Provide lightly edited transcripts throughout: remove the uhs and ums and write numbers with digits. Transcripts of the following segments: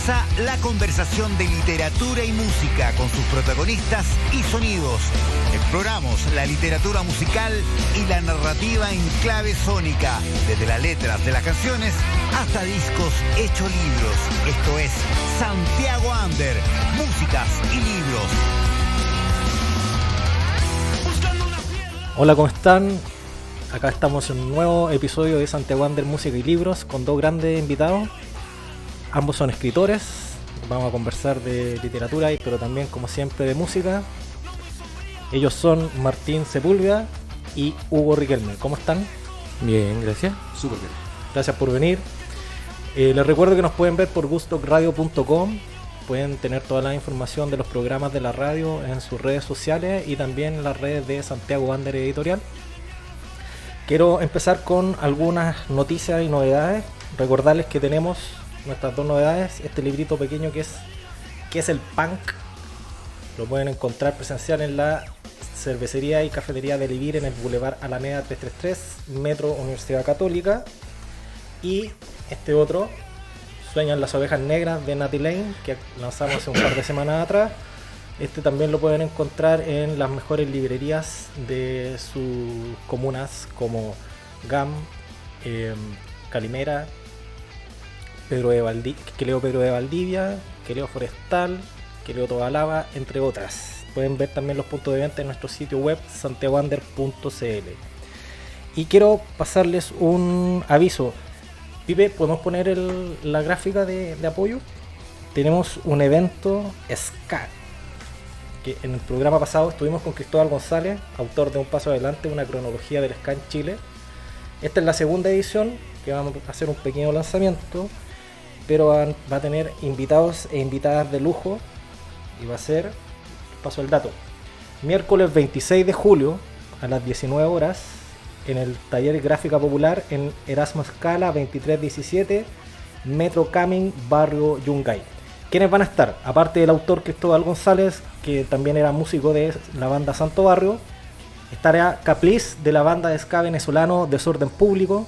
comienza la conversación de literatura y música con sus protagonistas y sonidos. Exploramos la literatura musical y la narrativa en clave sónica, desde las letras de las canciones hasta discos hechos libros. Esto es Santiago Under, músicas y libros. Hola, ¿cómo están? Acá estamos en un nuevo episodio de Santiago Under, música y libros, con dos grandes invitados. Ambos son escritores. Vamos a conversar de literatura, pero también, como siempre, de música. Ellos son Martín Sepúlveda y Hugo Riquelme. ¿Cómo están? Bien, gracias. Súper bien. Gracias por venir. Les recuerdo que nos pueden ver por gustocradio.com. Pueden tener toda la información de los programas de la radio en sus redes sociales y también en las redes de Santiago Under Editorial. Quiero empezar con algunas noticias y novedades. Recordarles que tenemos nuestras dos novedades. Este librito pequeño que es el Punk. Lo pueden encontrar presencial en la cervecería y cafetería de Vivir en el Boulevard Alameda 333, Metro Universidad Católica. Y este otro, Sueñan las ovejas negras, de Natty Lane, que lanzamos hace un par de semanas atrás. Este también lo pueden encontrar en las mejores librerías de sus comunas como GAM, Calimera, Pedro de Valdivia, Queleo Forestal, Queleo Tobalaba, entre otras. Pueden ver también los puntos de venta en nuestro sitio web santiagoander.cl. Y quiero pasarles un aviso. Pipe, ¿podemos poner la gráfica de apoyo? Tenemos un evento ska. Que en el programa pasado estuvimos con Cristóbal González, autor de Un Paso Adelante, una cronología del ska en Chile. Esta es la segunda edición, que vamos a hacer un pequeño lanzamiento, pero va a tener invitados e invitadas de lujo, y va a ser, paso el dato, miércoles 26 de julio a las 19 horas, en el taller Gráfica Popular en Erasmo Scala 2317, Metro Camin, barrio Yungay. ¿Quiénes van a estar? Aparte del autor Cristóbal González, que también era músico de la banda Santo Barrio, estará Capliz, de la banda de ska venezolano Desorden Público,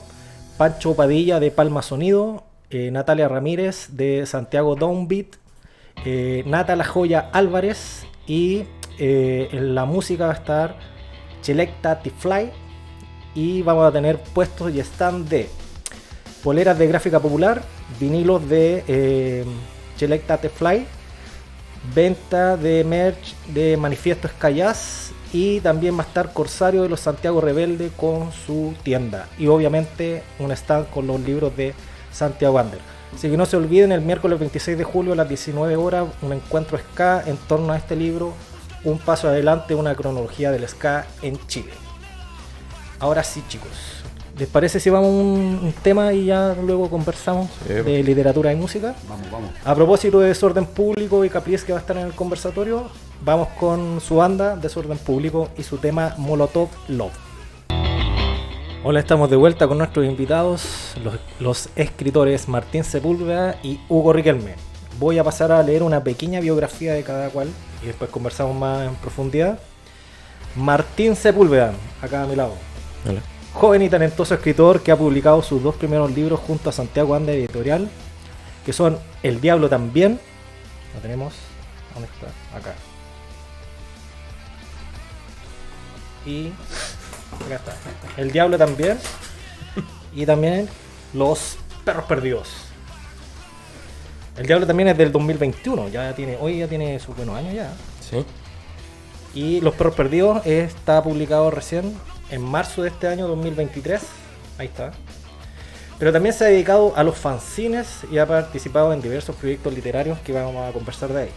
Pancho Padilla, de Palma Sonido, Natalia Ramírez, de Santiago Downbeat, Nata La Joya Álvarez, y en la música va a estar Chelecta Tifly, y vamos a tener puestos y stand de poleras de Gráfica Popular, vinilos de Chelecta Tifly, venta de merch de Manifiesto Escayaz, y también va a estar Corsario de los Santiago Rebelde con su tienda, y obviamente un stand con los libros de Santiago Under. Así que no se olviden, el miércoles 26 de julio a las 19 horas, un encuentro ska en torno a este libro, Un Paso Adelante, una cronología del ska en Chile. Ahora sí, chicos, ¿les parece si vamos a un tema y ya luego conversamos de literatura y música? Vamos. A propósito de Desorden Público y Capriz, que va a estar en el conversatorio, vamos con su banda Desorden Público y su tema Molotov Love. Hola, estamos de vuelta con nuestros invitados, los escritores Martín Sepúlveda y Hugo Riquelme. Voy a pasar a leer una pequeña biografía de cada cual y después conversamos más en profundidad. Martín Sepúlveda, acá a mi lado. Hola. Joven y talentoso escritor que ha publicado sus dos primeros libros junto a Santiago Under Editorial, que son El Diablo También. Lo tenemos. ¿Dónde está? Acá. Y acá está. El Diablo También. Y también Los Perros Perdidos. El Diablo También es del 2021. Hoy ya tiene sus buenos años ya. Sí. Y Los Perros Perdidos está publicado recién en marzo de este año 2023. Ahí está. Pero también se ha dedicado a los fanzines y ha participado en diversos proyectos literarios que vamos a conversar de ahí.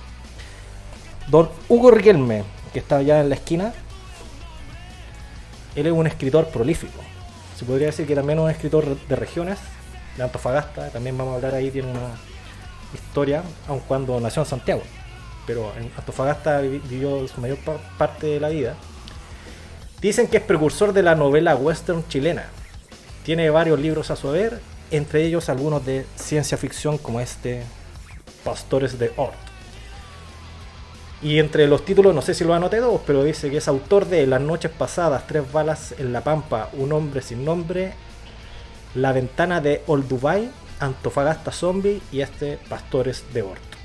Don Hugo Riquelme, que está allá en la esquina, él es un escritor prolífico. Se podría decir que también es un escritor de regiones, de Antofagasta. También vamos a hablar ahí, tiene una historia, aun cuando nació en Santiago, pero en Antofagasta vivió su mayor parte de la vida. Dicen que es precursor de la novela western chilena. Tiene varios libros a su haber, entre ellos algunos de ciencia ficción como Pastores de Ort. Y entre los títulos, no sé si lo anoté todos, pero dice que es autor de Las noches pasadas, 3 balas en la pampa, Un hombre sin nombre, La ventana de Old Dubai, Antofagasta Zombie y este Pastores de Orto.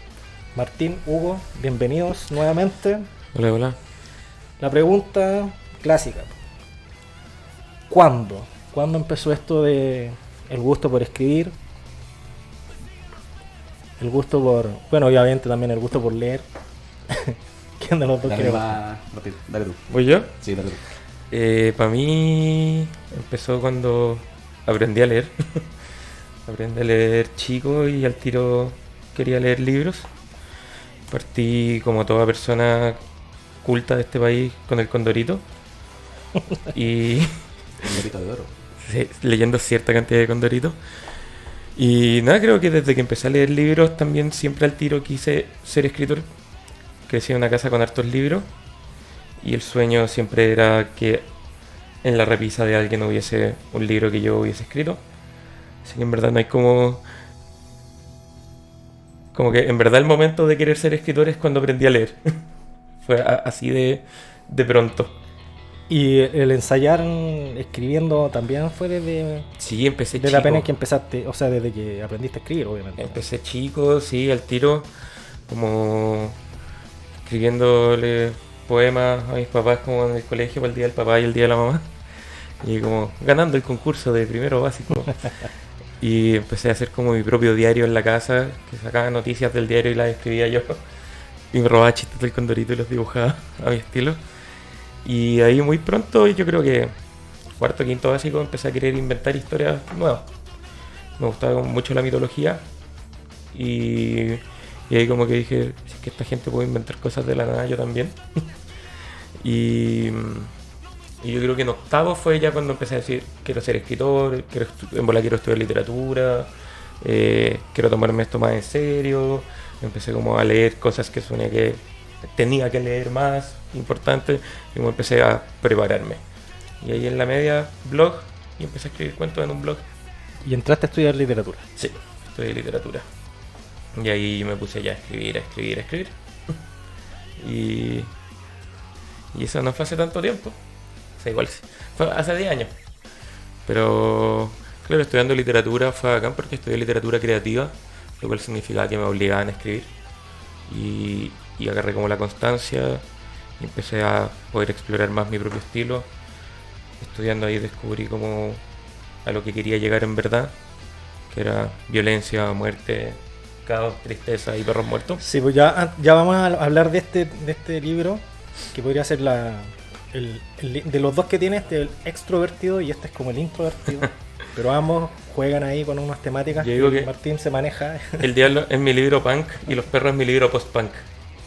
Martín, Hugo, bienvenidos nuevamente. Hola, hola. La pregunta clásica. ¿Cuándo? ¿Cuándo empezó esto de el gusto por escribir? El gusto por... Bueno, obviamente también el gusto por leer. ¿Quién de los dos quiere Dale, Martín, dale tú. ¿Voy yo? Sí, dale tú. Para mí empezó cuando aprendí a leer. Aprendí a leer chico y al tiro quería leer libros. Partí como toda persona culta de este país con el Condorito. Y Condorito de oro. sí, leyendo cierta cantidad de Condorito. Y nada, creo que desde que empecé a leer libros también siempre al tiro quise ser escritor. Crecí en una casa con hartos libros y el sueño siempre era que en la repisa de alguien hubiese un libro que yo hubiese escrito. Así que en verdad no hay como que en verdad el momento de querer ser escritor es cuando aprendí a leer. Fue así de pronto. ¿Y el ensayar escribiendo también fue desde, Sí, empecé desde chico. apenas que empezaste? O sea, desde que aprendiste a escribir, obviamente. Empecé chico, sí, al tiro, como escribiéndole poemas a mis papás como en el colegio para el día del papá y el día de la mamá. Y como ganando el concurso de primero básico. Y empecé a hacer como mi propio diario en la casa, que sacaba noticias del diario y las escribía yo. Y me robaba chistes del Condorito y los dibujaba a mi estilo. Y ahí muy pronto, yo creo que cuarto, quinto básico, empecé a querer inventar historias nuevas. Me gustaba mucho la mitología. Y ahí como que dije, si es que esta gente puede inventar cosas de la nada, yo también. y yo creo que en octavo fue ya cuando empecé a decir, quiero ser escritor, en bola quiero estudiar literatura, quiero tomarme esto más en serio. Empecé como a leer cosas que suponía que tenía que leer más, importantes, y como empecé a prepararme. Y ahí en la media, blog, y empecé a escribir cuentos en un blog. ¿Y entraste a estudiar literatura? Sí, estudié literatura. Y ahí me puse ya a escribir. Y eso no fue hace tanto tiempo. O sea, igual fue hace 10 años. Pero, claro, estudiando literatura fue bacán porque estudié literatura creativa, lo cual significaba que me obligaban a escribir. Y agarré como la constancia y empecé a poder explorar más mi propio estilo. Estudiando ahí descubrí como a lo que quería llegar en verdad, que era violencia, muerte, caos, tristeza y perros muertos. Sí, pues ya vamos a hablar de este libro, que podría ser de los dos que tiene, este el extrovertido y este es como el introvertido. Pero ambos juegan ahí con unas temáticas Yo digo que que Martín se maneja. El diablo es mi libro punk y los perros es mi libro post-punk.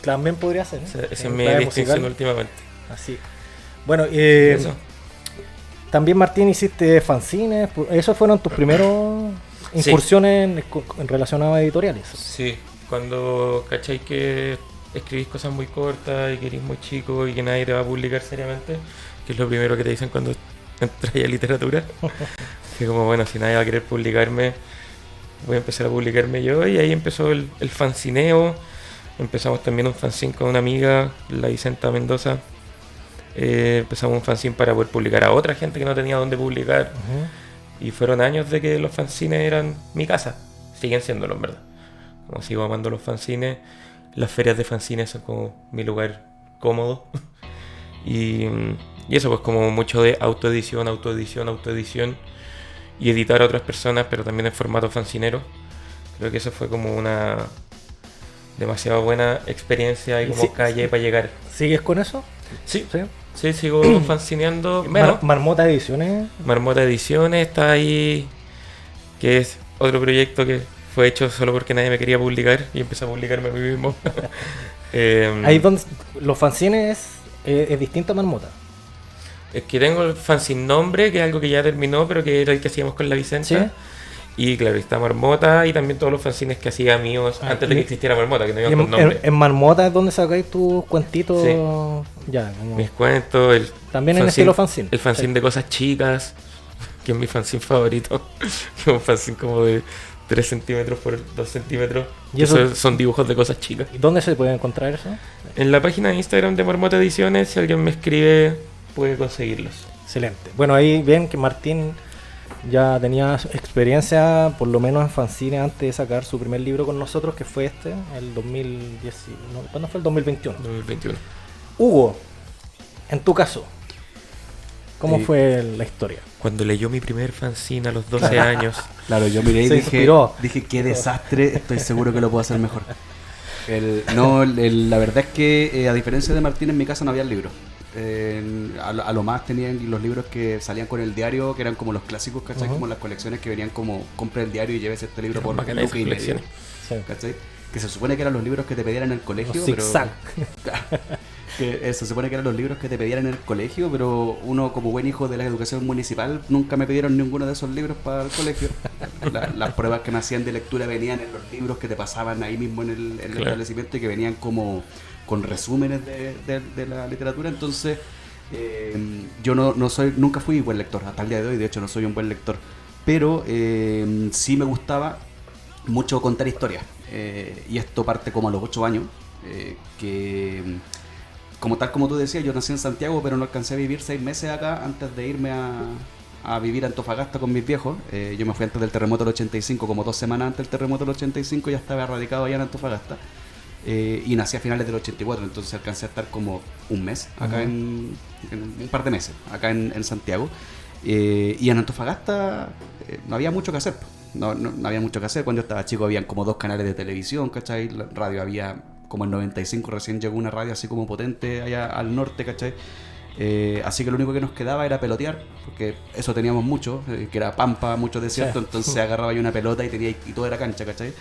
También podría ser, ¿eh? Esa es En mi clave distinción musical. últimamente. Así. Bueno, Eso. también Martín hiciste fanzines. ¿Esos fueron tus primeros incursiones en relacionadas a editoriales? Sí, cuando cacháis que escribís cosas muy cortas y que eres muy chico y que nadie te va a publicar seriamente, que es lo primero que te dicen cuando entras a literatura. Que como, bueno, si nadie va a querer publicarme, voy a empezar a publicarme yo. Y ahí empezó el fanzineo. Empezamos también un fanzine con una amiga, la Vicenta Mendoza. Empezamos un fanzine para poder publicar a otra gente que no tenía dónde publicar. Y fueron años de que los fanzines eran mi casa. Siguen siéndolo, en verdad. Como sigo amando los fanzines, las ferias de fanzines son como mi lugar cómodo. Y eso, pues como mucho de autoedición y editar a otras personas, pero también en formato fanzinero. Creo que eso fue como una demasiado buena experiencia y como Sí, calle para llegar. ¿Sigues con eso? Sí, Sí. sí, sigo fanzineando. Bueno, Marmota Ediciones. Marmota Ediciones está ahí, que es otro proyecto que fue hecho solo porque nadie me quería publicar y empecé a publicarme a mí mismo. Ahí donde los fanzines es distinto a Marmota. Es que tengo el fanzine nombre, que es algo que ya terminó, pero que era el que hacíamos con la Vicenta. ¿Sí? Y claro, está Marmota y también todos los fanzines que hacía míos antes de que existiera Marmota, que no Y iban con nombre. en Marmota es donde sacáis tus cuentitos. Sí. Ya, como- Mis cuentos, el también en fanzine- estilo fanzine. El fanzine Sí. de cosas chicas, que es mi fanzine favorito. Que es un fanzine como de 3 centímetros por 2 centímetros. ¿Y Que eso- son dibujos de cosas chicas. ¿Y dónde se puede encontrar eso? En la página de Instagram de Marmota Ediciones, si alguien me escribe, puede conseguirlos. Excelente. Bueno, ahí ven que Martín ya tenía experiencia, por lo menos en fanzine, antes de sacar su primer libro con nosotros, que fue el 2010, no, ¿cuándo fue? El 2021. 2021. Hugo, en tu caso, ¿cómo fue la historia? Cuando leyó mi primer fanzine a los 12 años. Claro, yo miré y Se dije, inspiró. qué desastre, estoy seguro que lo puedo hacer mejor. La verdad es que a diferencia de Martín, en mi casa no había libros. A lo más tenían los libros que salían con el diario, que eran como los clásicos, ¿cachai? Como las colecciones que venían como, compra el diario y lleves este libro por bacanas Luca y medio, colecciones. Sí. ¿cachai? Que se supone que eran los libros que te pedían en el colegio, Los pero... zigzag. Se supone que eran los libros que te pedían en el colegio, pero uno como buen hijo de la educación municipal nunca me pidieron ninguno de esos libros para el colegio. Las pruebas que me hacían de lectura venían en los libros que te pasaban ahí mismo en el establecimiento y que venían como con resúmenes de la literatura. Entonces yo nunca fui buen lector hasta el día de hoy. De hecho no soy un buen lector, pero sí me gustaba mucho contar historias, y esto parte como a los 8 años, que como tú decías, yo nací en Santiago, pero no alcancé a vivir 6 meses acá antes de irme a vivir a Antofagasta con mis viejos. Yo me fui antes del terremoto del 85, como 2 semanas antes del terremoto del 85 ya estaba radicado allá en Antofagasta, y nací a finales del 84, entonces alcancé a estar como un mes acá, en un par de meses acá en Santiago, y en Antofagasta no había mucho que hacer. No había mucho que hacer. Cuando yo estaba chico habían como 2 canales de televisión, ¿cachai? La radio había, como en 95 recién llegó una radio así como potente allá al norte, ¿cachai? Así que lo único que nos quedaba era pelotear, porque eso teníamos mucho, que era pampa, mucho desierto, entonces agarraba yo una pelota y todo era cancha, ¿cachai?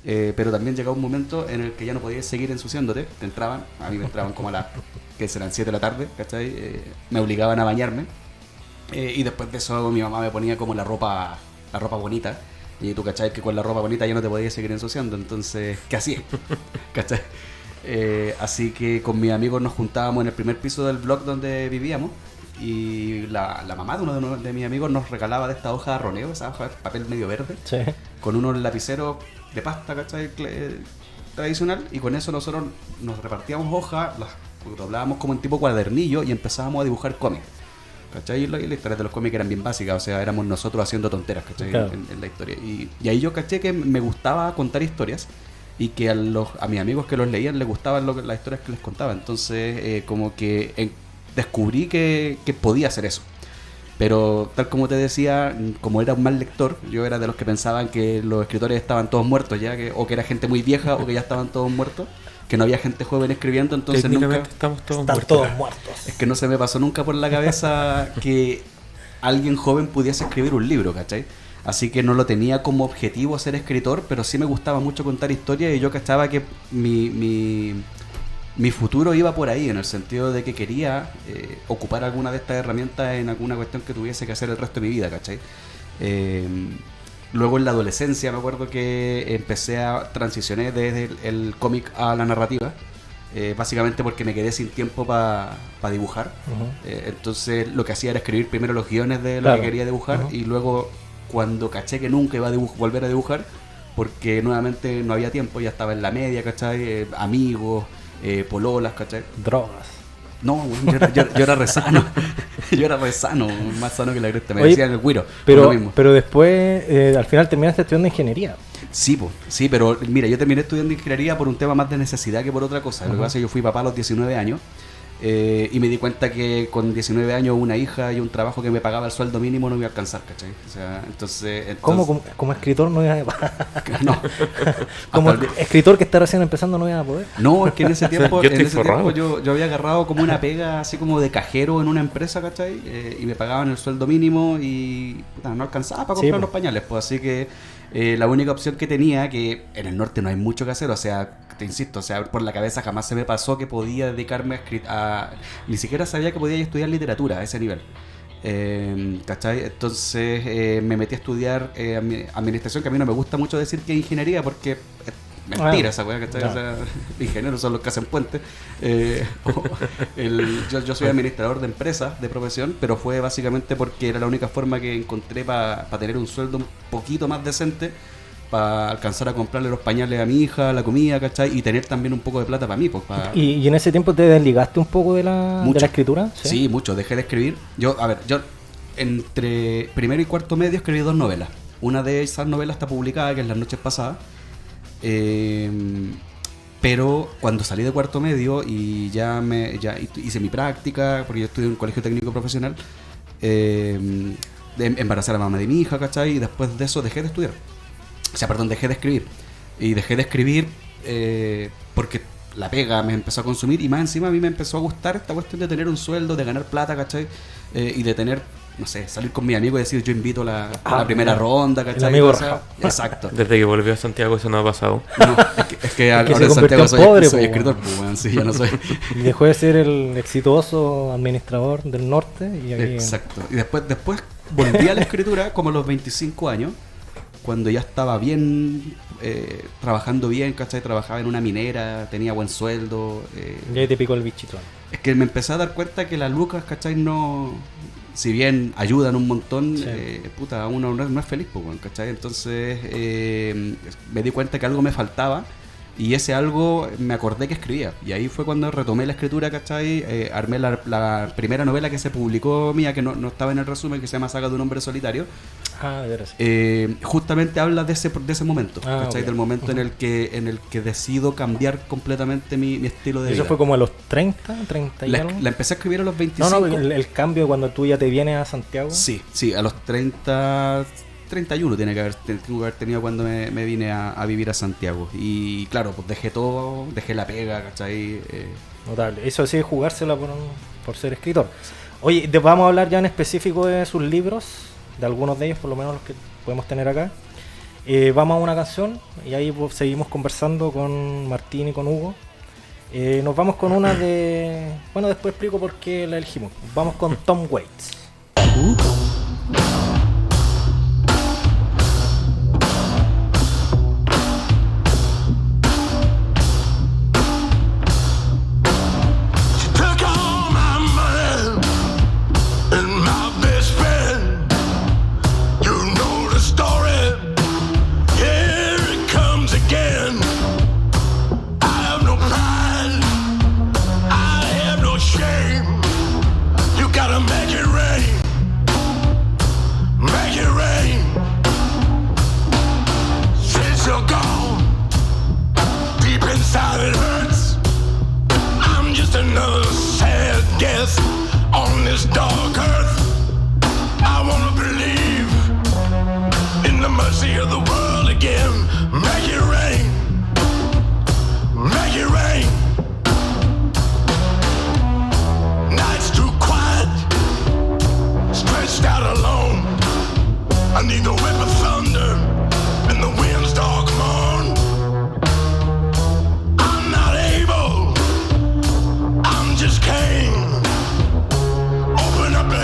Pero también llegaba un momento en el que ya no podías seguir ensuciándote. A mí me entraban como a las, que serán 7 de la tarde, ¿cachai? Me obligaban a bañarme, y después de eso mi mamá me ponía como la ropa bonita. Y tú, ¿cachai? Que con la ropa bonita ya no te podías seguir ensuciando. Entonces, ¿qué hacía? ¿Cachai? Así que con mis amigos nos juntábamos en el primer piso del blog donde vivíamos. Y la mamá de uno de mis amigos nos regalaba de esta hoja de roneo, esa hoja de papel medio verde, Sí. con unos lapiceros de pasta, ¿cachai? Tradicional. Y con eso nosotros nos repartíamos hojas, las doblábamos como en tipo cuadernillo y empezábamos a dibujar cómics. ¿Cachai? Y las historias de los cómics eran bien básicas, o sea, éramos nosotros haciendo tonteras, ¿cachai? Claro. En la historia. Y ahí yo caché que me gustaba contar historias y que a mis amigos que los leían les gustaban las historias que les contaba. Entonces, como que descubrí que podía hacer eso. Pero tal como te decía, como era un mal lector, yo era de los que pensaban que los escritores estaban todos muertos ya, o que era gente muy vieja o que ya estaban todos muertos, que no había gente joven escribiendo, entonces Técnicamente nunca... estamos todos Están muertos. todos muertos. Es que no se me pasó nunca por la cabeza que alguien joven pudiese escribir un libro, ¿cachai? Así que no lo tenía como objetivo ser escritor, pero sí me gustaba mucho contar historias y yo cachaba que mi futuro iba por ahí, en el sentido de que quería ocupar alguna de estas herramientas en alguna cuestión que tuviese que hacer el resto de mi vida, ¿cachai? Luego en la adolescencia me acuerdo que transicioné desde el cómic a la narrativa, básicamente porque me quedé sin tiempo para dibujar. Entonces lo que hacía era escribir primero los guiones de lo que quería dibujar, y luego cuando caché que nunca iba a volver a dibujar, porque nuevamente no había tiempo, ya estaba en la media, ¿cachai? Amigos, pololas, ¿cachai? Drogas. No, yo era re sano. Yo era re sano, más sano que la cresta. Me Oye, decían el güiro. Lo mismo. Pero después, al final terminaste estudiando ingeniería. Sí, pero mira, yo terminé estudiando ingeniería por un tema más de necesidad que por otra cosa. Lo que pasa es que yo fui papá a los 19 años, y me di cuenta que con 19 años una hija y un trabajo que me pagaba el sueldo mínimo no me iba a alcanzar, ¿cachai? O sea, entonces ¿Cómo como escritor no iba a no. como Hasta escritor que está recién empezando no iba a poder? No, es que en ese tiempo, Yo estoy forrado. yo había agarrado como una pega así como de cajero en una empresa, ¿cachai? Y me pagaban el sueldo mínimo y puta, no alcanzaba para comprar los pañales, pues así que la única opción que tenía, que en el norte no hay mucho que hacer, o sea, te insisto, o sea, por la cabeza jamás se me pasó que podía dedicarme ni siquiera sabía que podía estudiar literatura a ese nivel. ¿Cachai? Entonces me metí a estudiar administración, que a mí no me gusta mucho decir que es ingeniería porque es mentira esa weá, ¿cachai? No. O sea, ingenieros son los que hacen puentes. Yo soy administrador de empresas de profesión, pero fue básicamente porque era la única forma que encontré para tener un sueldo un poquito más decente, para alcanzar a comprarle los pañales a mi hija, la comida, ¿cachai? Y tener también un poco de plata para mí, pues, ¿Y en ese tiempo te desligaste un poco de la Mucho. escritura? Sí, mucho. Dejé de escribir. Yo entre primero y cuarto medio escribí 2 novelas. Una de esas novelas está publicada, que es Las noches pasadas. Pero cuando salí de cuarto medio y ya hice mi práctica, porque yo estudié en un colegio técnico profesional, embaracé a la mamá de mi hija, ¿cachai? Y después de eso dejé de estudiar. O sea, perdón, dejé de escribir. Y dejé de escribir porque la pega me empezó a consumir, y más encima a mí me empezó a gustar esta cuestión de tener un sueldo, de ganar plata, ¿cachai? Y de tener, no sé, salir con mis amigos y decir yo invito a la primera ronda, ¿cachai? El amigo O sea, rajado. exacto. Desde que volvió a Santiago eso no ha pasado. No, es que ahora se en convirtió Santiago en pobre, soy po, escritor, weón. pues, weón, sí, ya no soy. Y dejó de ser el exitoso administrador del norte y ahí... Exacto. Y después volví a la escritura como a los 25 años, cuando ya estaba bien, trabajando bien, ¿cachai? Trabajaba en una minera, tenía buen sueldo. Y ahí te picó el bichito. Es que me empecé a dar cuenta que las lucas, ¿cachai? No, si bien ayudan un montón, Sí. puta, uno no es feliz, pues, ¿cachai? Entonces me di cuenta que algo me faltaba. Y ese algo me acordé que escribía. Y ahí fue cuando retomé la escritura, ¿cachai? Armé la primera novela que se publicó mía, que no estaba en el resumen, que se llama Saga de un hombre solitario. Ah, de veras. Justamente habla de ese momento, Ah, ¿cachai? ok. Del momento en el que decido cambiar completamente mi estilo de ¿Eso vida. fue como a los 30 y algo? La empecé a escribir a los 25. No, el cambio cuando tú ya te vienes a Santiago. Sí, a los 31 tengo que haber tenido cuando me vine a vivir a Santiago. Y claro, pues dejé todo, dejé la pega, ¿cachai? Notable. Eso sí es jugársela por ser escritor. Oye, vamos a hablar ya en específico de sus libros, de algunos de ellos, por lo menos los que podemos tener acá. Vamos a una canción y ahí pues, seguimos conversando con Martín y con Hugo. Nos vamos con una de... Bueno, después explico por qué la elegimos. Vamos con Tom Waits. Took all my money and my best friend. You know the story. Here it comes again. I have no pride. I have no shame. You gotta make it rain. Make it rain. Since you're gone, deep inside it hurts. I'm just another sad guest on this dark earth. I wanna believe in the mercy of the world again. Make it rain. Make it rain. Nights too quiet, stretched out alone. I need the whip of thunder and the wind's dark moan. I'm not able, I'm just Cain. Open up the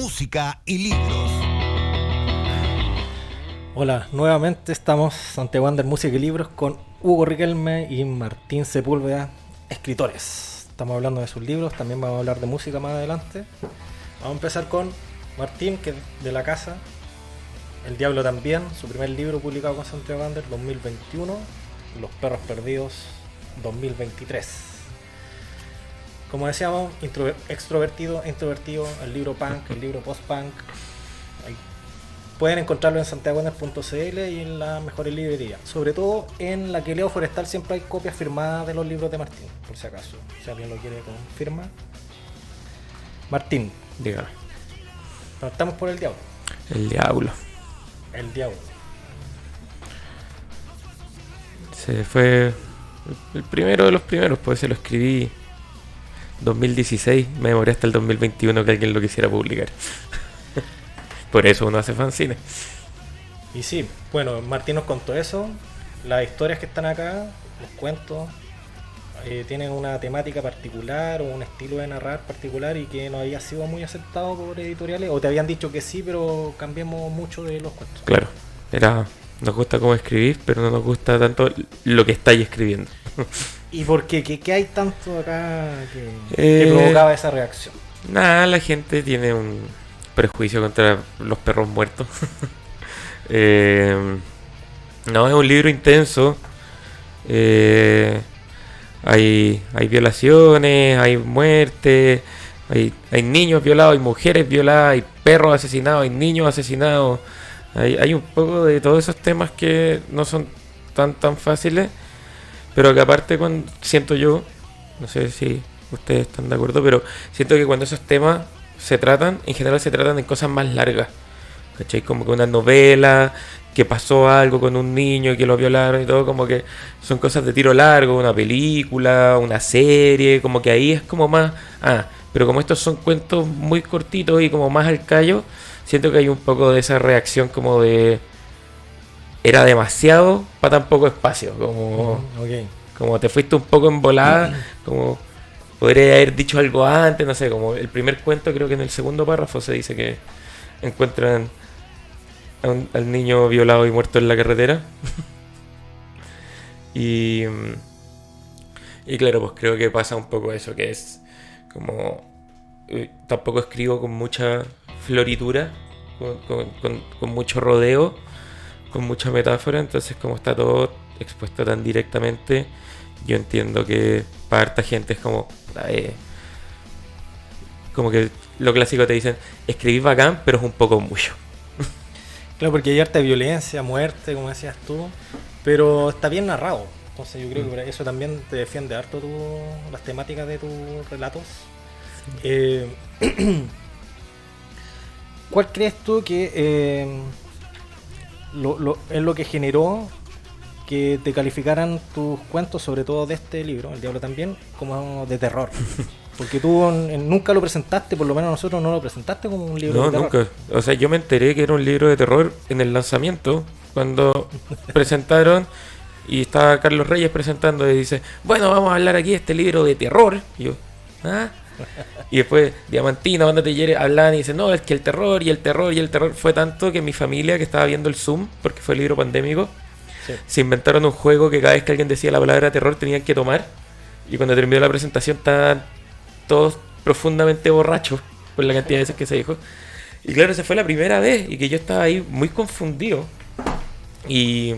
música y libros. Hola, nuevamente estamos ante Wander Música y Libros con Hugo Riquelme y Martín Sepúlveda, escritores. Estamos hablando de sus libros, también vamos a hablar de música más adelante. Vamos a empezar con Martín, que es de la casa. El Diablo también, su primer libro publicado con Santiago Wander 2021. Los Perros Perdidos 2023. Como decíamos, extrovertido e introvertido, el libro punk, el libro post-punk. Ahí pueden encontrarlo en santiagowander.cl y en las mejores librerías. Sobre todo en la que Leo Forestal siempre hay copias firmadas de los libros de Martín, por si acaso. Si alguien lo quiere con firma. Martín, Dígame. partamos por el Diablo. El Diablo. El Diablo. Se fue el primero de los primeros, pues se lo escribí 2016, me demoré hasta el 2021 que alguien lo quisiera publicar. Por eso uno hace fanzines. Y sí, bueno, Martín nos contó eso. Las historias que están acá, los cuentos, tienen una temática particular o un estilo de narrar particular y que no había sido muy aceptado por editoriales, o te habían dicho que sí, pero cambiemos mucho de los cuentos. Claro, nos gusta cómo escribís, pero no nos gusta tanto lo que estáis escribiendo. ¿Y por qué? ¿Qué hay tanto acá que provocaba esa reacción? Nada, la gente tiene un prejuicio contra los perros muertos. No, es un libro intenso. Hay violaciones, hay muertes, hay niños violados, hay mujeres violadas, hay perros asesinados, hay niños asesinados. Hay un poco de todos esos temas que no son tan fáciles, pero que aparte siento yo, no sé si ustedes están de acuerdo, pero siento que cuando esos temas se tratan, en general se tratan de cosas más largas, ¿cachai? Como que una novela, que pasó algo con un niño que lo violaron y todo, como que son cosas de tiro largo, una película, una serie, como que ahí es como más... pero como estos son cuentos muy cortitos y como más al callo, siento que hay un poco de esa reacción como de... Era demasiado para tan poco espacio, como te fuiste un poco en volada, como podría haber dicho algo antes, no sé, como el primer cuento, creo que en el segundo párrafo se dice que encuentran al niño violado y muerto en la carretera. y claro, pues creo que pasa un poco eso, que es como... tampoco escribo con mucha floritura, con mucho rodeo, con mucha metáfora, entonces como está todo expuesto tan directamente, yo entiendo que para harta gente es como que lo clásico te dicen, escribís bacán, pero es un poco mucho. Claro, porque hay harta violencia, muerte, como decías tú, pero está bien narrado. Entonces yo creo que eso también te defiende harto las temáticas de tus relatos. ¿Cuál crees tú que es lo que generó que te calificaran tus cuentos, sobre todo de este libro, El Diablo también, como de terror? Porque tú nunca lo presentaste, por lo menos nosotros no lo presentaste como un libro de terror. No, nunca. O sea, yo me enteré que era un libro de terror en el lanzamiento, cuando presentaron y estaba Carlos Reyes presentando y dice, bueno, vamos a hablar aquí de este libro de terror. Y yo, Y después Diamantina, Banda Talleres hablaban y dicen, no, es que el terror y el terror y el terror fue tanto que mi familia, que estaba viendo el Zoom, porque fue el libro pandémico, se inventaron un juego que cada vez que alguien decía la palabra terror tenían que tomar. Y cuando terminó la presentación estaban todos profundamente borrachos por la cantidad de veces que se dijo. Y claro, esa fue la primera vez y que yo estaba ahí muy confundido. Y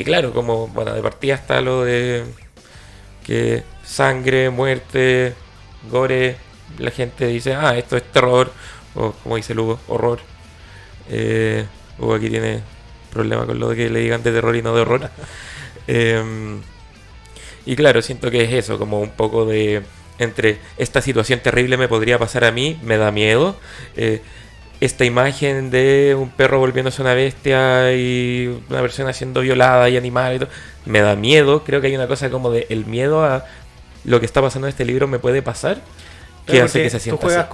claro, como, bueno, de partida está lo de que sangre, muerte, gore, la gente dice, esto es terror, o como dice Lugo, horror. Hugo aquí tiene problema con lo de que le digan de terror y no de horror. Y claro, siento que es eso, como un poco de... Entre esta situación terrible me podría pasar a mí, me da miedo. Esta imagen de un perro volviéndose una bestia y una persona siendo violada y animada y todo, me da miedo. Creo que hay una cosa como de el miedo a lo que está pasando en este libro me puede pasar, que claro, hace que se sienta tú juegas así.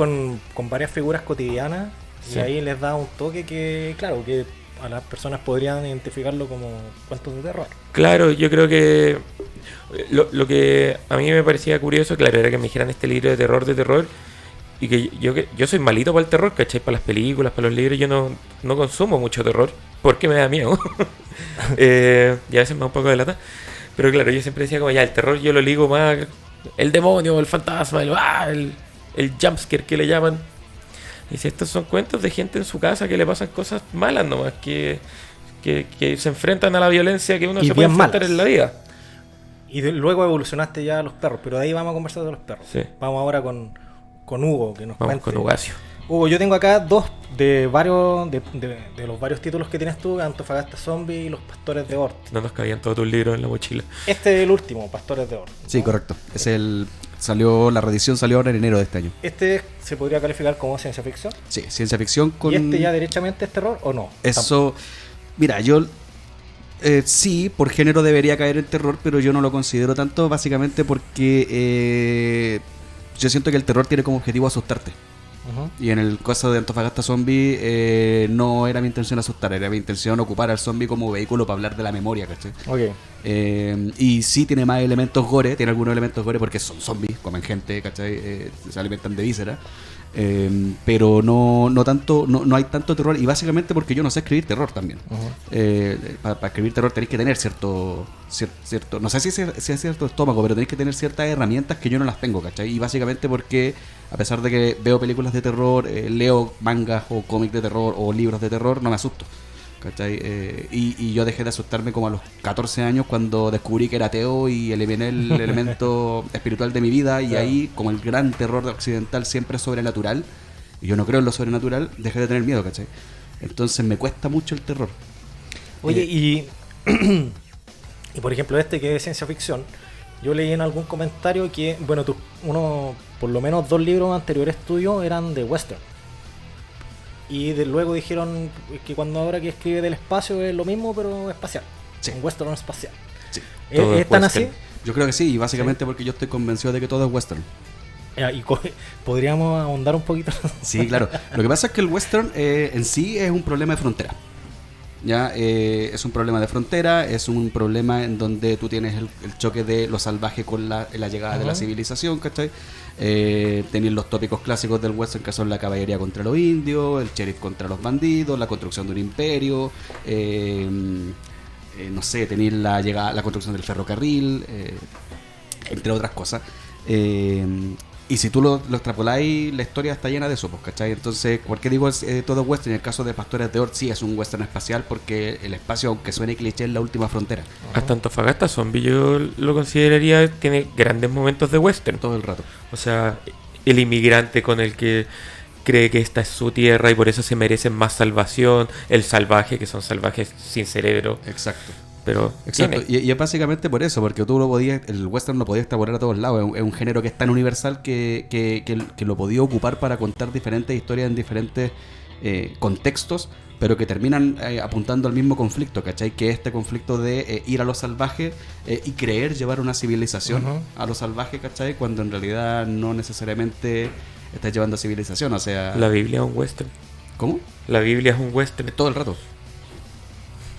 con varias figuras cotidianas y ahí les da un toque que, claro, que a las personas podrían identificarlo como cuentos de terror. Claro, yo creo que lo que a mí me parecía curioso, claro, era que me dijeran este libro de terror, Y que yo soy malito para el terror, ¿cachai? Para las películas, para los libros, yo no consumo mucho terror porque me da miedo. Y a veces me da un poco de lata. Pero claro, yo siempre decía como ya, el terror yo lo ligo más, el demonio, el fantasma, el jumpscare que le llaman. Y si estos son cuentos de gente en su casa que le pasan cosas malas nomás, que se enfrentan a la violencia que uno Y se puede bien enfrentar malas. en la vida. Y luego evolucionaste ya a los perros, pero de ahí vamos a conversar de los perros. Sí. Vamos ahora con Hugo, que nos Vamos cuente. con Ugacio. Hugo, yo tengo acá dos de los varios títulos que tienes tú, Antofagasta Zombie y Los Pastores de Ort. No nos cabían todos tus libros en la mochila. Este es el último, Pastores de Ort. Sí, ¿no? correcto. La reedición salió ahora en enero de este año. Este se podría calificar como ciencia ficción. Sí, ciencia ficción con... ¿Y este ya derechamente es terror o no? Eso, mira, yo sí, por género debería caer en terror, pero yo no lo considero tanto, básicamente porque yo siento que el terror tiene como objetivo asustarte. Ujú. Y en el caso de Antofagasta Zombie, no era mi intención asustar, era mi intención ocupar al zombie como vehículo para hablar de la memoria, ¿cachai? Ok. Y sí tiene más elementos gore, tiene algunos elementos gore porque son zombies, comen gente, ¿cachai? Se alimentan de vísceras. Pero no tanto, no hay tanto terror, y básicamente porque yo no sé escribir terror también. Ujú. Para escribir terror tenéis que tener cierto, no sé si es cierto estómago, pero tenéis que tener ciertas herramientas que yo no las tengo, ¿cachai? Y básicamente porque, a pesar de que veo películas de terror, leo mangas o cómics de terror o libros de terror, no me asusto, ¿cachai? Y yo dejé de asustarme como a los 14 años cuando descubrí que era ateo y eliminé el elemento espiritual de mi vida, y Claro. ahí, como el gran terror occidental siempre es sobrenatural, y yo no creo en lo sobrenatural, dejé de tener miedo, ¿cachai? Entonces me cuesta mucho el terror. Oye, y por ejemplo este que es ciencia ficción, yo leí en algún comentario que, bueno, por lo menos 2 libros anteriores tuyos eran de western. Y luego dijeron que cuando ahora que escribe del espacio es lo mismo, pero espacial. Sí. Un western espacial. Sí. Todo ¿Es es tan western. así? Yo creo que sí, y básicamente porque yo estoy convencido de que todo es western. Ya, podríamos ahondar un poquito. Sí, claro. Lo que pasa es que el western en sí es un problema de frontera. Ya es un problema de frontera, es un problema en donde tú tienes el choque de lo salvaje con la llegada de la Ajá. civilización, ¿cachai? Tenéis los tópicos clásicos del western, que son la caballería contra los indios, el sheriff contra los bandidos, la construcción de un imperio, no sé, tenéis la construcción del ferrocarril, entre otras cosas. Y si tú lo extrapoláis, la historia está llena de eso, pues, ¿cachai? Entonces, ¿por qué digo todo western? En el caso de Pastores de Ort sí es un western espacial, porque el espacio, aunque suene cliché, es la última frontera, Hasta Antofagasta Zombie yo lo consideraría, tiene grandes momentos de western. todo el rato. O sea, el inmigrante con el que cree que esta es su tierra y por eso se merecen más salvación. El salvaje, que son salvajes sin cerebro. Exacto. Pero Exacto, tiene. y es básicamente por eso, porque tú el western lo podías extrapolar a todos lados, es un género que es tan universal que lo podía ocupar para contar diferentes historias en diferentes contextos, pero que terminan apuntando al mismo conflicto, ¿cachai? Que este conflicto de ir a lo salvaje y creer llevar una civilización Ujú. a lo salvaje, ¿cachai? Cuando en realidad no necesariamente estás llevando civilización, o sea... La Biblia es un western. ¿Cómo? La Biblia es un western. Todo el rato.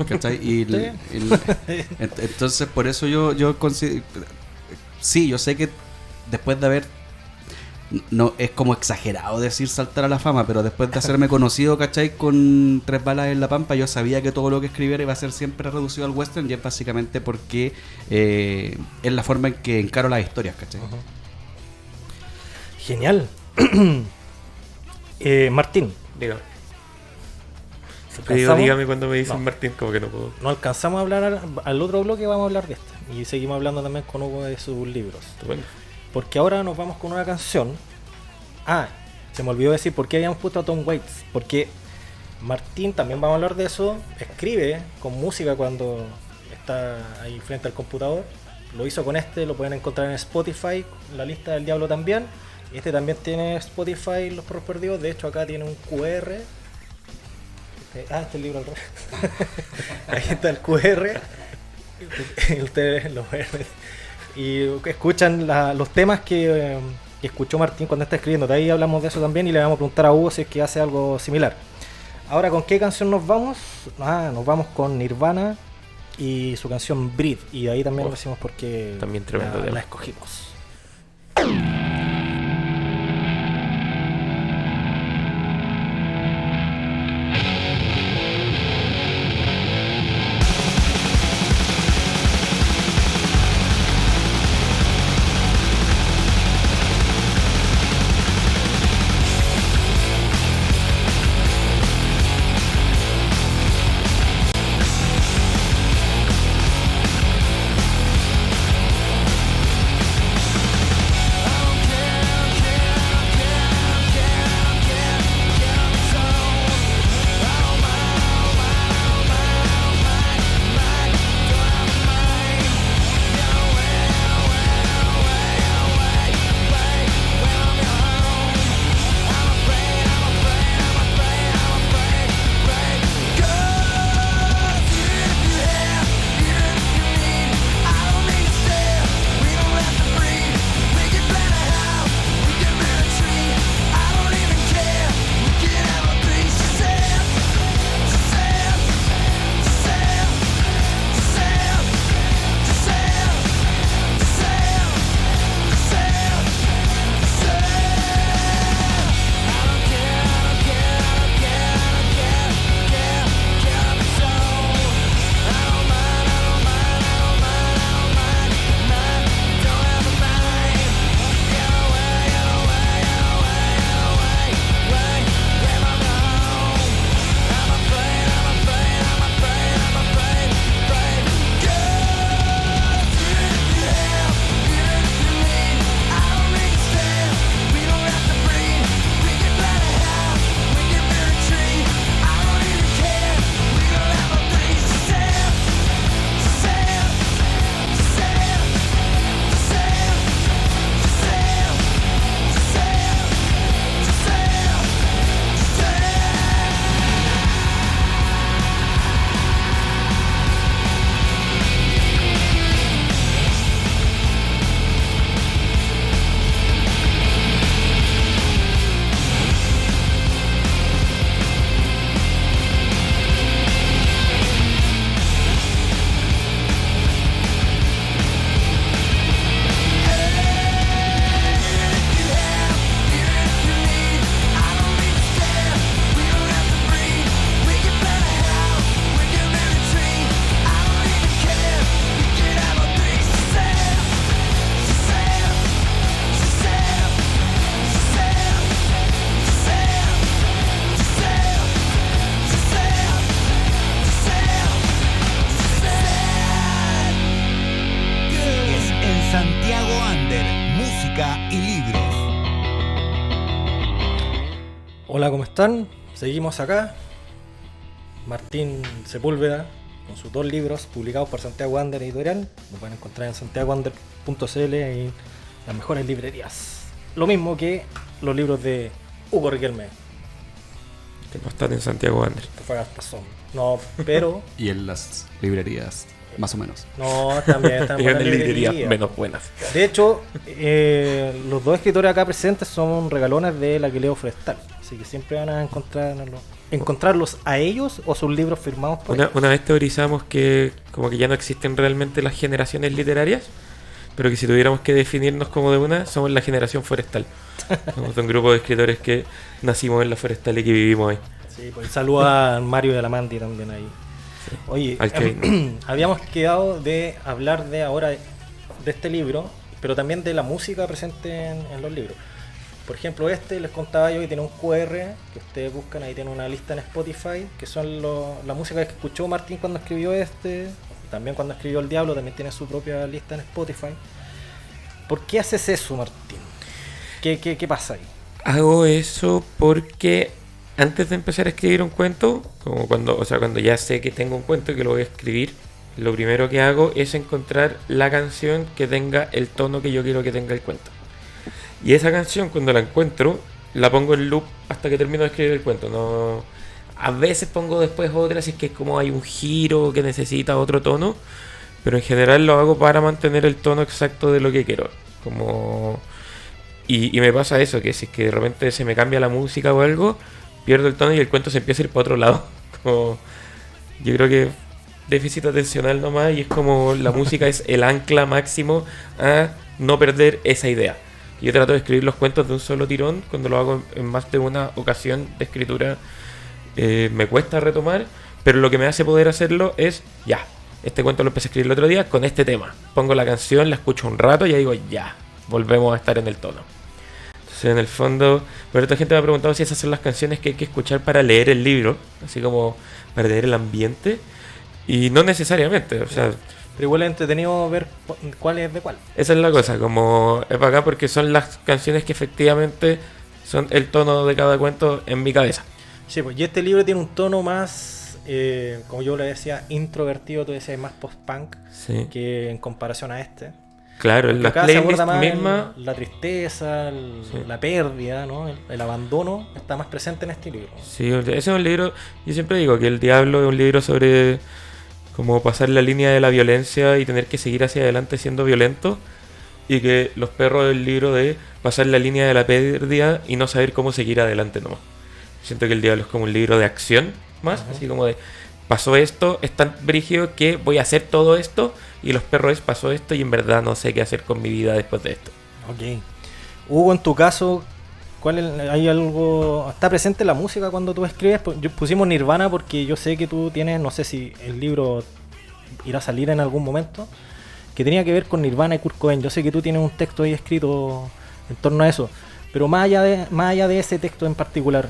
¿Cachai? Y entonces por eso yo considero... Sí, yo sé que después de haber... No es como exagerado decir saltar a la fama, pero después de hacerme conocido, ¿cachai? Con 3 balas en la pampa, yo sabía que todo lo que escribiera iba a ser siempre reducido al western, y es básicamente porque es la forma en que encaro las historias, ¿cachai? Ujú. Genial. Martín, Dígame. si Te digo, alcanzamos- dígame cuando me dicen No. Martín, como que no puedo. no alcanzamos a hablar al otro bloque, vamos a hablar de este. Y seguimos hablando también con Hugo de sus libros. Estupendo. Porque ahora nos vamos con una canción. Ah, se me olvidó decir por qué habíamos puesto a Tom Waits. Porque Martín, también vamos a hablar de eso, escribe con música cuando está ahí frente al computador. Lo hizo con este, lo pueden encontrar en Spotify, la lista del diablo también. Este también tiene Spotify, Los Perros Perdidos. De hecho, acá tiene un QR. Este es el libro al revés. Ahí está el QR. Ustedes lo ven. Y escuchan los temas que escuchó Martín cuando está escribiendo. De ahí hablamos de eso también y le vamos a preguntar a Hugo si es que hace algo similar. Ahora, ¿con qué canción nos vamos? Nos vamos con Nirvana y su canción Breathe. Y de ahí también decimos por qué También tremendo tema. la escogimos. Hola, ¿cómo están? Seguimos acá. Martín Sepúlveda, con sus 2 libros publicados por Santiago Wander Editorial. Lo pueden encontrar en santiagowander.cl y las mejores librerías. Lo mismo que los libros de Hugo Riquelme. Que no están en Santiago Wander. Antofagasta son. No, pero... Y en las librerías, más o menos. No, también están Y buenas en librerías librerías. menos buenas. De hecho, los 2 escritores acá presentes son regalones de la Aquileo Forestal. Así que siempre van a encontrarlos a ellos o sus libros firmados por ellos. Una vez teorizamos que como que ya no existen realmente las generaciones literarias, pero que si tuviéramos que definirnos como de una, somos la generación forestal. Somos un grupo de escritores que nacimos en la forestal y que vivimos ahí. Sí, pues saluda a Mario de la Mandi también ahí. Sí. Oye, Al Kevin. habíamos quedado de hablar de ahora de este libro, pero también de la música presente en los libros. Por ejemplo, les contaba yo que tiene un QR que ustedes buscan, ahí tiene una lista en Spotify, que son la música que escuchó Martín cuando escribió también cuando escribió El Diablo, también tiene su propia lista en Spotify. ¿Por qué haces eso, Martín? ¿Qué pasa ahí? Hago eso porque antes de empezar a escribir un cuento, como cuando ya sé que tengo un cuento y que lo voy a escribir, lo primero que hago es encontrar la canción que tenga el tono que yo quiero que tenga el cuento. Y esa canción, cuando la encuentro, la pongo en loop hasta que termino de escribir el cuento. No, a veces pongo después otra si es que es como hay un giro que necesita otro tono, pero en general lo hago para mantener el tono exacto de lo que quiero. Y me pasa eso, que si es que de repente se me cambia la música o algo, pierdo el tono y el cuento se empieza a ir para otro lado. Yo creo que déficit atencional nomás, y es como la música es el ancla máximo a no perder esa idea. Yo trato de escribir los cuentos de un solo tirón. Cuando lo hago en más de una ocasión de escritura, me cuesta retomar, pero lo que me hace poder hacerlo es, ya, este cuento lo empecé a escribir el otro día con este tema. Pongo la canción, la escucho un rato y ya digo, ya, volvemos a estar en el tono. Entonces, en el fondo, pero otra gente me ha preguntado si esas son las canciones que hay que escuchar para leer el libro, así como para leer el ambiente, y no necesariamente, o sea... Pero igual es entretenido ver cuál es de cuál. Esa es la cosa, como es bacán porque son las canciones que efectivamente son el tono de cada cuento en mi cabeza. Sí, pues y este libro tiene un tono más, como yo le decía, introvertido, tú decías más post-punk, Sí. que en comparación a este. Claro, en Porque la acá se playlist aborda más misma, la tristeza, Sí. la pérdida, ¿no? El abandono está más presente en este libro. sí, ese es un libro, yo siempre digo que El Diablo es un libro sobre cómo pasar la línea de la violencia y tener que seguir hacia adelante siendo violento, y que Los Perros es el libro de pasar la línea de la pérdida y no saber cómo seguir adelante nomás. Siento que El Diablo es como un libro de acción más, así como de pasó esto, es tan brígido que voy a hacer todo esto, y Los Perros es pasó esto y en verdad no sé qué hacer con mi vida después de esto. Ok. Hugo, en tu caso, ¿hay algo? ¿Está presente la música cuando tú escribes? Pusimos Nirvana porque yo sé que tú tienes, no sé si el libro irá a salir en algún momento, que tenía que ver con Nirvana y Kurt Cobain. Yo sé que tú tienes un texto ahí escrito en torno a eso, pero más allá de ese texto en particular,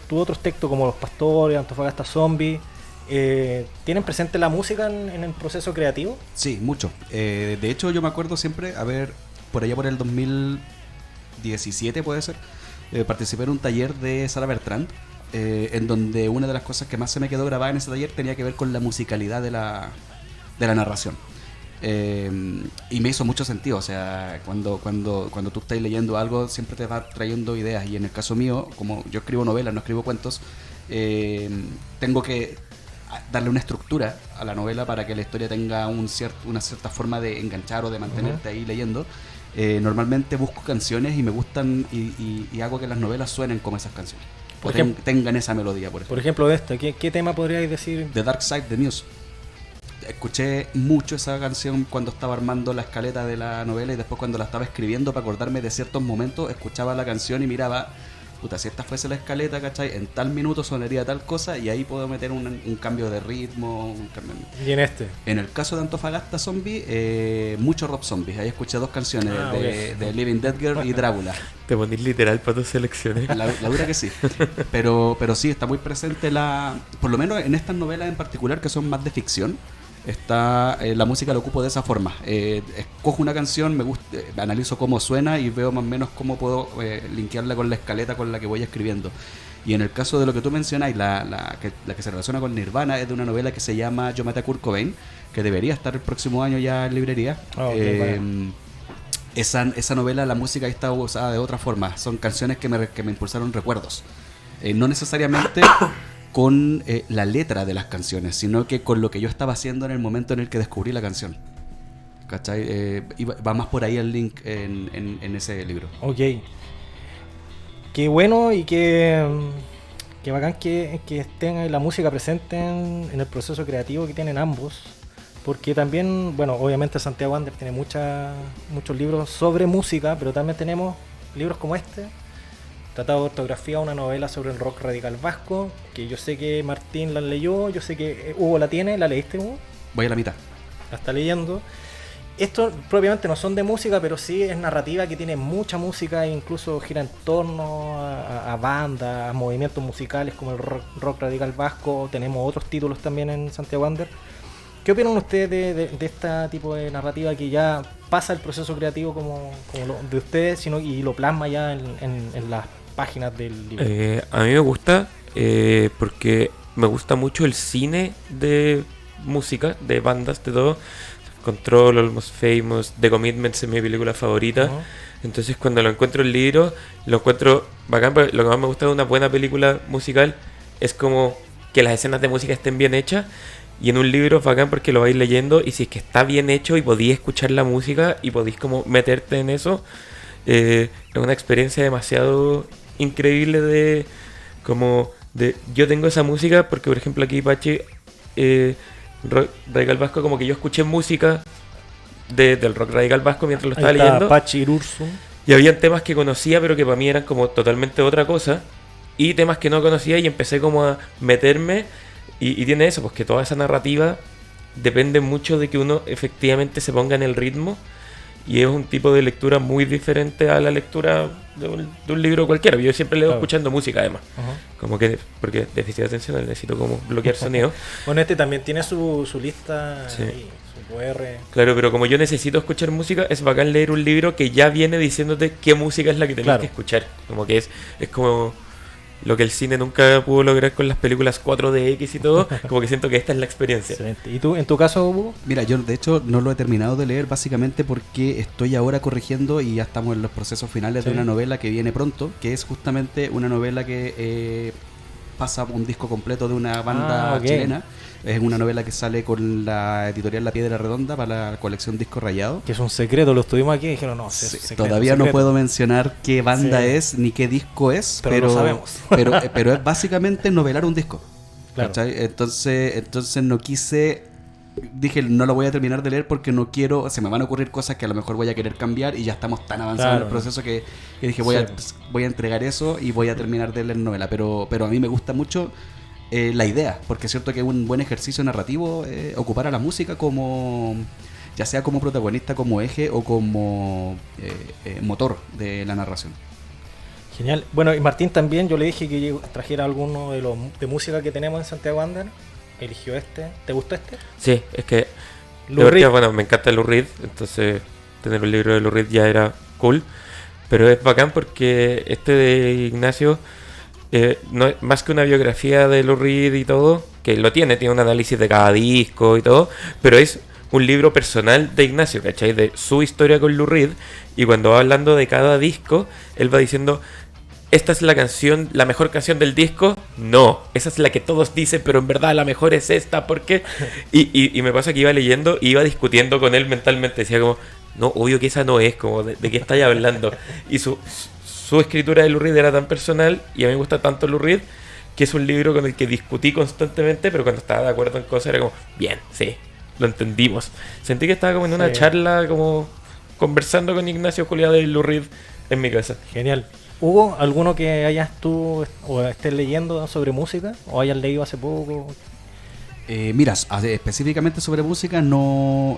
¿tú otros textos como Los Pastores, Antofagasta Zombie, tienen presente la música en el proceso creativo? Sí, mucho. De hecho, yo me acuerdo siempre, por allá por el 2017 puede ser, participé en un taller de Sara Bertrand, en donde una de las cosas que más se me quedó grabada en ese taller tenía que ver con la musicalidad de la narración. Y me hizo mucho sentido, o sea, cuando tú estás leyendo algo siempre te va trayendo ideas, y en el caso mío, como yo escribo novelas, no escribo cuentos, tengo que darle una estructura a la novela para que la historia tenga una cierta forma de enganchar o de mantenerte ahí leyendo. Normalmente busco canciones y me gustan, y hago que las novelas suenen como esas canciones, Por o ejemplo- tengan esa melodía, por Por ejemplo. ejemplo, ¿qué tema podríais decir? The Dark Side de Muse. Escuché mucho esa canción cuando estaba armando la escaleta de la novela, y después cuando la estaba escribiendo, para acordarme de ciertos momentos, escuchaba la canción y miraba, puta, si esta fuese la escaleta, ¿cachai? En tal minuto sonaría tal cosa, y ahí puedo meter un cambio de ritmo, un cambio. Y en este. En el caso de Antofagasta Zombie, mucho Rob Zombie. Ahí escuché 2 canciones Ah, de Living Dead Girl y Drácula. Te ponís literal para tus selecciones. La dura que sí. Pero sí, está muy presente por lo menos en estas novelas en particular, que son más de ficción. La música la ocupo de esa forma. Escojo una canción, me gusta, analizo cómo suena y veo más o menos cómo puedo linkearla con la escaleta con la que voy escribiendo. Y en el caso de lo que tú mencionas, la que se relaciona con Nirvana es de una novela que se llama Yo maté a Kurt Cobain, que debería estar el próximo año ya en librería. Esa novela, la música ahí está usada de otra forma. Son canciones que me impulsaron recuerdos. No necesariamente con la letra de las canciones, sino que con lo que yo estaba haciendo en el momento en el que descubrí la canción. ¿Cachai? Va más por ahí el link en ese libro. Ok. Qué bueno y qué bacán que estén la música presente en el proceso creativo que tienen ambos. Porque también, bueno, obviamente Santiago Wander tiene muchos libros sobre música, pero también tenemos libros como este, Tratado de Ortografía, una novela sobre el rock radical vasco, que yo sé que Martín la leyó, yo sé que Hugo la tiene. ¿La leíste, Hugo? Voy a la mitad. La está leyendo. Estos propiamente no son de música, pero sí es narrativa, que tiene mucha música e incluso gira en torno a bandas, a movimientos musicales como el rock radical vasco. Tenemos otros títulos también en Santiago Wander. ¿Qué opinan ustedes de este tipo de narrativa que ya pasa el proceso creativo como lo de ustedes, y lo plasma ya en las páginas del libro? A mí me gusta porque me gusta mucho el cine de música, de bandas, de todo. Control, Almost Famous, The Commitments es mi película favorita. Uh-huh. Entonces cuando lo encuentro en el libro, lo encuentro bacán, pero lo que más me gusta de una buena película musical es como que las escenas de música estén bien hechas. Y en un libro es bacán porque lo vais leyendo, y si es que está bien hecho y podéis escuchar la música y podéis como meterte en eso, es una experiencia demasiado increíble yo tengo esa música porque, por ejemplo, aquí Pache rock radical vasco, como que yo escuché música del rock radical vasco mientras lo estaba leyendo. Pachi Irursu. Y habían temas que conocía pero que para mí eran como totalmente otra cosa, y temas que no conocía, y empecé como a meterme. Y tiene eso, pues que toda esa narrativa depende mucho de que uno efectivamente se ponga en el ritmo, y es un tipo de lectura muy diferente a la lectura de un libro cualquiera. Yo siempre leo escuchando música, además. Uh-huh. Como que, porque déficit de atención, necesito como bloquear sonido. Bueno, este también tiene su lista, sí. Ahí, su QR. Claro, pero como yo necesito escuchar música, es bacán leer un libro que ya viene diciéndote qué música es la que tenés que escuchar. Como que es como lo que el cine nunca pudo lograr con las películas 4DX y todo. Como que siento que esta es la experiencia. Excelente. ¿Y tú, en tu caso, Hugo? Mira, yo de hecho no lo he terminado de leer, básicamente porque estoy ahora corrigiendo y ya estamos en los procesos finales de una novela que viene pronto, que es justamente una novela que pasa un disco completo de una banda chilena. Es una novela que sale con la editorial La Piedra Redonda para la colección Disco Rayado. Que es un secreto, lo estuvimos aquí y dijeron no, secreto, todavía no puedo mencionar qué banda es ni qué disco es, pero lo sabemos. pero es básicamente novelar un disco. Claro. Entonces no quise, dije no lo voy a terminar de leer porque no quiero, se me van a ocurrir cosas que a lo mejor voy a querer cambiar, y ya estamos tan avanzados en el proceso que dije voy a entregar eso y voy a terminar de leer novela, pero a mí me gusta mucho la idea, porque es cierto que es un buen ejercicio narrativo ocupar a la música como, ya sea como protagonista, como eje o como motor de la narración. Genial. Bueno, y Martín también, yo le dije que trajera alguno de música que tenemos en Santiago Wander. Eligió este. ¿Te gustó este? Sí, es que Lou Reed. Bueno, me encanta Lou Reed, entonces tener un libro de Lou Reed ya era cool, pero es bacán porque este de Ignacio no es más que una biografía de Lou Reed y todo, que lo tiene un análisis de cada disco y todo, pero es un libro personal de Ignacio, ¿cachai? De su historia con Lou Reed, y cuando va hablando de cada disco, él va diciendo, ¿esta es la canción, la mejor canción del disco? No, esa es la que todos dicen, pero en verdad la mejor es esta, ¿por qué? Y me pasa que iba leyendo y iba discutiendo con él mentalmente, decía como, no, obvio que esa no es, como, ¿de qué estáis hablando? Y su escritura de Lou Reed era tan personal, y a mí me gusta tanto Lou Reed, que es un libro con el que discutí constantemente, pero cuando estaba de acuerdo en cosas era como, bien, sí, lo entendimos. Sentí que estaba como en una charla, como conversando con Ignacio Juliá de Lou Reed en mi casa. Genial. Hugo, ¿alguno que hayas tú o estés leyendo sobre música o hayas leído hace poco? Mira, específicamente sobre música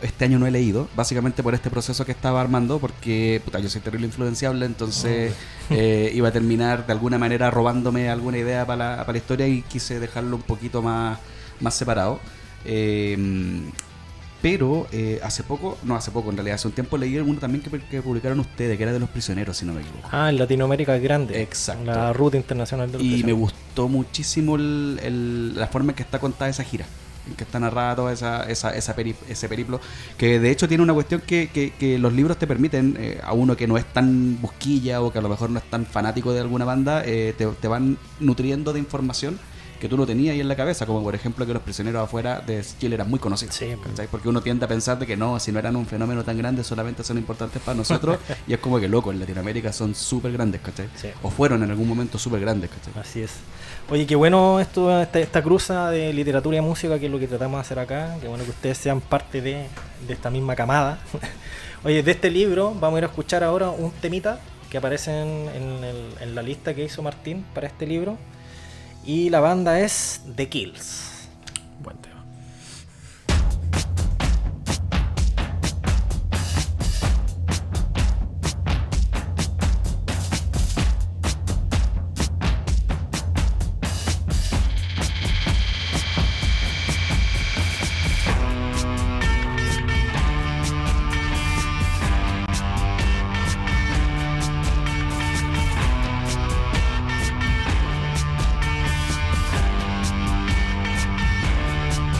este año no he leído, básicamente por este proceso que estaba armando, porque yo soy terrible influenciable, entonces iba a terminar de alguna manera robándome alguna idea para la historia, y quise dejarlo un poquito más separado. Pero hace poco, en realidad, hace un tiempo leí uno también que publicaron ustedes, que era de los prisioneros, si no me equivoco. Ah, en Latinoamérica es grande. Exacto. La ruta internacional de los Y me prisioneros. gustó muchísimo la forma en que está contada esa gira, en que está narrada todo ese periplo, que de hecho tiene una cuestión que los libros te permiten, a uno que no es tan busquilla o que a lo mejor no es tan fanático de alguna banda, te van nutriendo de información que tú no tenías ahí en la cabeza, como por ejemplo que los prisioneros afuera de Chile eran muy conocidos, Sí. ¿cachai? Porque uno tiende a pensar de que no, si no eran un fenómeno tan grande solamente son importantes para nosotros y es como que loco, en Latinoamérica son súper grandes, ¿cachai? Sí. O fueron en algún momento súper grandes, ¿cachai? Así es. Oye, qué bueno esta cruza de literatura y música, que es lo que tratamos de hacer acá. Qué bueno que ustedes sean parte de esta misma camada. Oye, de este libro vamos a ir a escuchar ahora un temita que aparece en la lista que hizo Martín para este libro. Y la banda es The Kills. Buen tema. Thank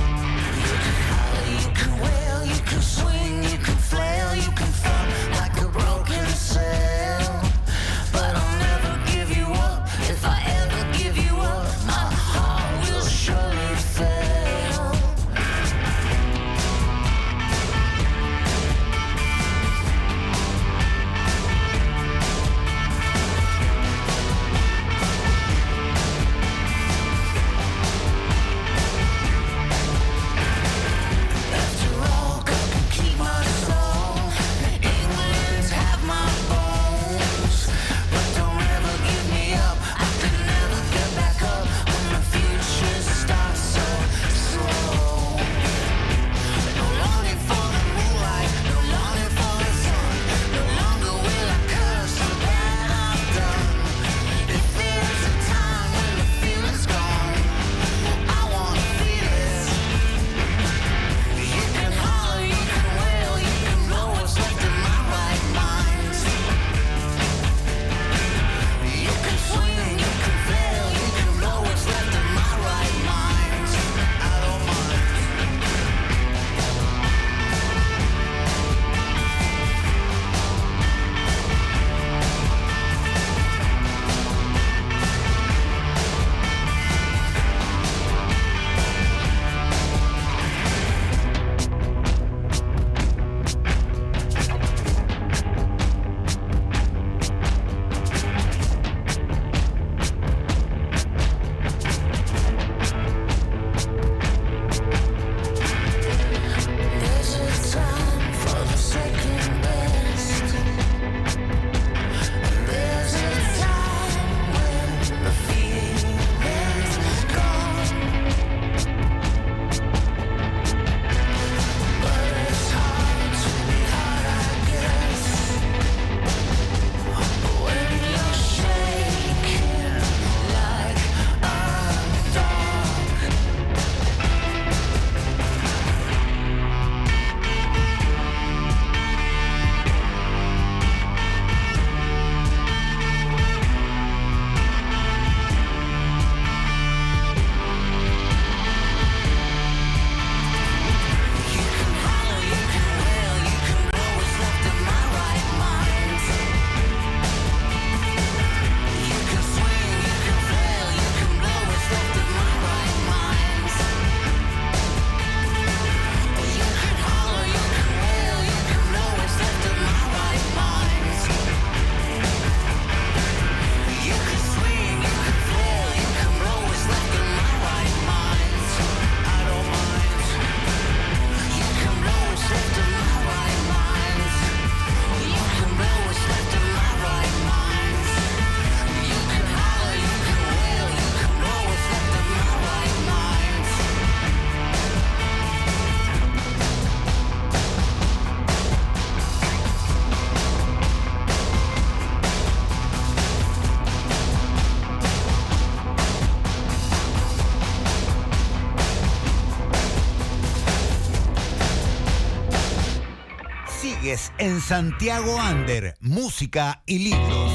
Rodríguez en Santiago Under, música y libros.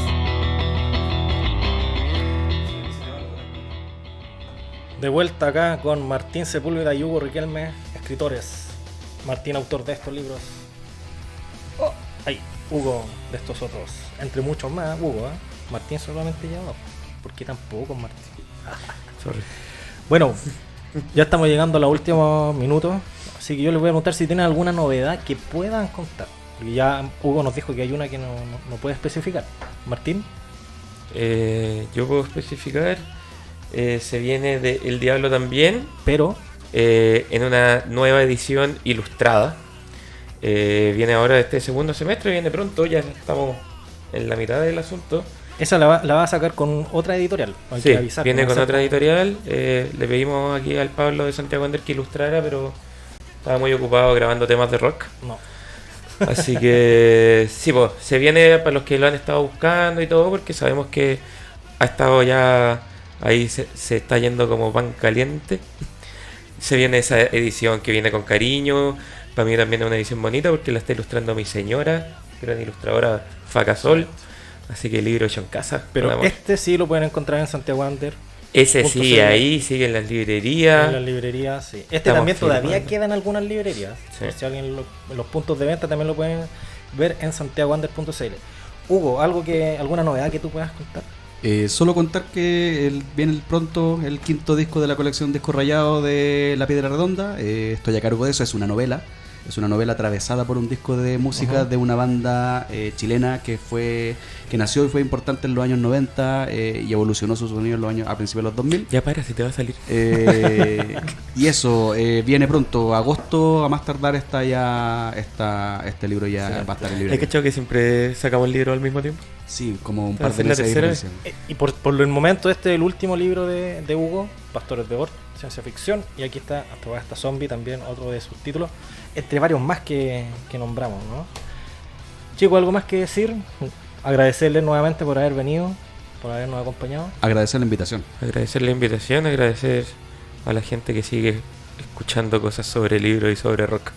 De vuelta acá con Martín Sepúlveda y Hugo Riquelme, escritores. Martín, autor de estos libros. Hugo de estos otros. Entre muchos más, Hugo, ¿eh? Martín solamente ya dos. ¿Por qué tan poco, Martín? Sorry. Bueno, ya estamos llegando a los últimos minutos. Así que yo les voy a preguntar si tienen alguna novedad que puedan contar. Porque ya Hugo nos dijo que hay una que no puede especificar. Martín. Yo puedo especificar. Se viene de El Diablo también. Pero En una nueva edición ilustrada. Viene ahora este segundo semestre, viene pronto, ya estamos en la mitad del asunto. esa la va a sacar con otra editorial. Hay Sí, que avisar, viene que no con sea otra como- editorial. Le pedimos aquí al Pablo de Santiago Ander que ilustrara, pero estaba muy ocupado grabando temas de rock. No. Así que sí, pues, se viene para los que lo han estado buscando y todo, porque sabemos que ha estado ya ahí, se está yendo como pan caliente. Se viene esa edición que viene con cariño. Para mí también es una edición bonita porque la está ilustrando mi señora, gran ilustradora Facasol. Así que el libro hecho en casa. Pero con amor. este sí lo pueden encontrar en Santiago Under, Ese punto sí, CL. ahí sigue en las en librerías. las librerías. Sí. Este Estamos también todavía firmando. queda en algunas librerías. Sí. Por si alguien en los puntos de venta también lo pueden ver en santiagoander.cl. Hugo, ¿alguna novedad que tú puedas contar? Solo contar que viene pronto el quinto disco de la colección Disco Rayado de La Piedra Redonda. Estoy a cargo de eso, es una novela. Es una novela atravesada por un disco de música de una banda chilena que nació y fue importante en los años 90 y evolucionó su sonido a principios de los 2000. Ya para, si te va a salir. Y eso, viene pronto, agosto, a más tardar este libro ya va a estar en ¿Has librería. cachado que siempre sacamos el libro al mismo tiempo? Sí, como un ¿Va a par de ser la meses de tercera diferencia. Y por el momento este es el último libro de Hugo, Pastores de Ort, ciencia ficción. Y aquí está Hasta Zombie, también otro de sus títulos, entre varios más que nombramos, ¿no? Chicos, ¿algo más que decir? Agradecerles nuevamente por haber venido, por habernos acompañado. Agradecer la invitación. Agradecer la invitación, agradecer a la gente que sigue escuchando cosas sobre libros y sobre rock.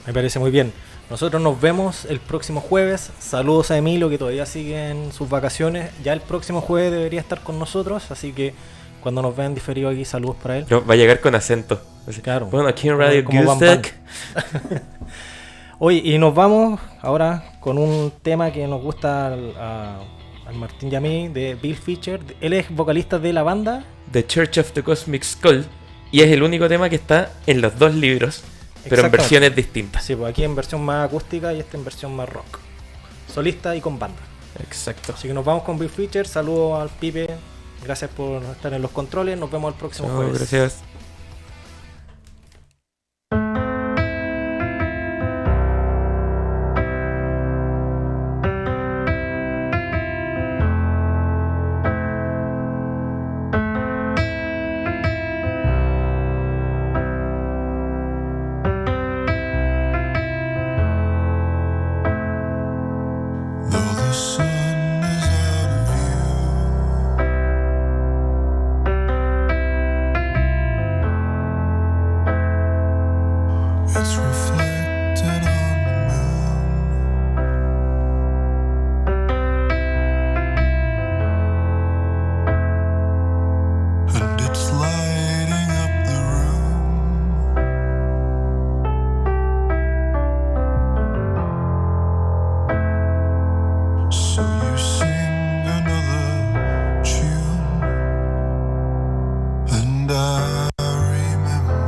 Me parece muy bien. Nosotros nos vemos el próximo jueves. Saludos a Emilio, que todavía sigue en sus vacaciones. Ya el próximo jueves debería estar con nosotros, así que cuando nos vean diferido aquí, saludos para él. No, va a llegar con acento. Así, Claro. bueno, aquí en Radio Como Bam Gustek. Oye, y nos vamos ahora con un tema que nos gusta al Martín y a mí, de Bill Fisher. Él es vocalista de la banda. The Church of the Cosmic Skull. Y es el único tema que está en los dos libros, pero en Exactamente. versiones distintas. Sí, pues aquí en versión más acústica y este en versión más rock. Solista y con banda. Exacto. Así que nos vamos con Bill Fisher. Saludos al Pipe. Gracias por estar en los controles. Nos vemos el próximo Chao, jueves. gracias. Though the sun is out of view, it's reflected on the moon, and it's lighting up the room. So you sing another tune, and I remember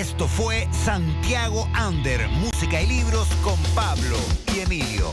Esto fue Santiago Under, música y libros con Pablo y Emilio.